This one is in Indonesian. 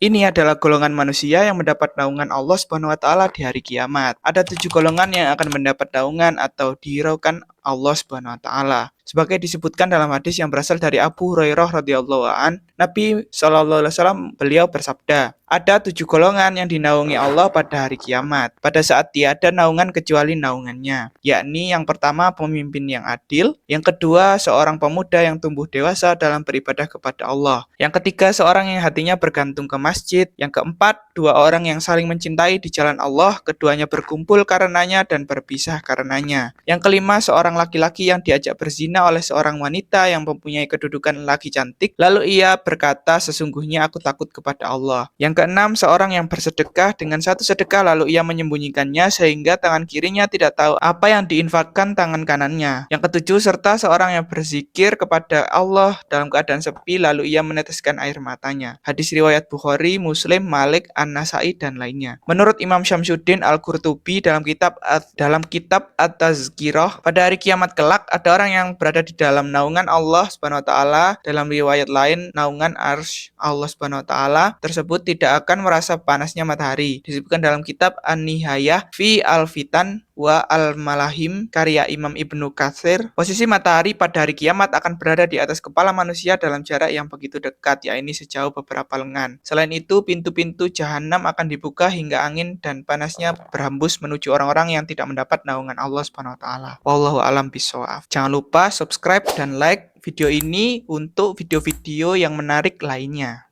Ini adalah golongan manusia yang mendapat naungan Allah Subhanahu wa taala di hari kiamat. Ada 7 golongan yang akan mendapat naungan atau dihiraukan Allah Subhanahu wa taala. Sebagai disebutkan dalam hadis yang berasal dari Abu Hurairah radhiyallahu an, Nabi Shallallahu alaihi wasallam beliau bersabda, ada 7 golongan yang dinaungi Allah pada hari kiamat, pada saat tiada naungan kecuali naungannya, yakni yang pertama pemimpin yang adil, yang kedua seorang pemuda yang tumbuh dewasa dalam beribadah kepada Allah, yang ketiga seorang yang hatinya bergantung ke masjid, yang keempat dua orang yang saling mencintai di jalan Allah, keduanya berkumpul karenanya dan berpisah karenanya, yang kelima seorang laki-laki yang diajak berzina oleh seorang wanita yang mempunyai kedudukan laki cantik, lalu ia berkata sesungguhnya aku takut kepada Allah, yang keenam, seorang yang bersedekah dengan satu sedekah lalu ia menyembunyikannya sehingga tangan kirinya tidak tahu apa yang diinfakkan tangan kanannya. Yang ketujuh, serta seorang yang berzikir kepada Allah dalam keadaan sepi lalu ia meneteskan air matanya. Hadis riwayat Bukhari, Muslim, Malik, An-Nasai dan lainnya. Menurut Imam Syamsuddin Al-Qurtubi dalam kitab At-Tazkirah, pada hari kiamat kelak ada orang yang berada di dalam naungan Allah Subhanahu wa taala. Dalam riwayat lain, naungan arsy Allah Subhanahu wa taala tersebut tidak akan merasa panasnya matahari. Disebutkan dalam kitab An-Nihayah fi Al-Fitan wa Al-Malahim karya Imam Ibnu Katsir, posisi matahari pada hari kiamat akan berada di atas kepala manusia dalam jarak yang begitu dekat, yaitu sejauh beberapa lengan. Selain itu, pintu-pintu jahanam akan dibuka hingga angin dan panasnya berhembus menuju orang-orang yang tidak mendapat naungan Allah Subhanahu wa taala. Wallahu a'lam bishawab. Jangan lupa subscribe dan like video ini untuk video-video yang menarik lainnya.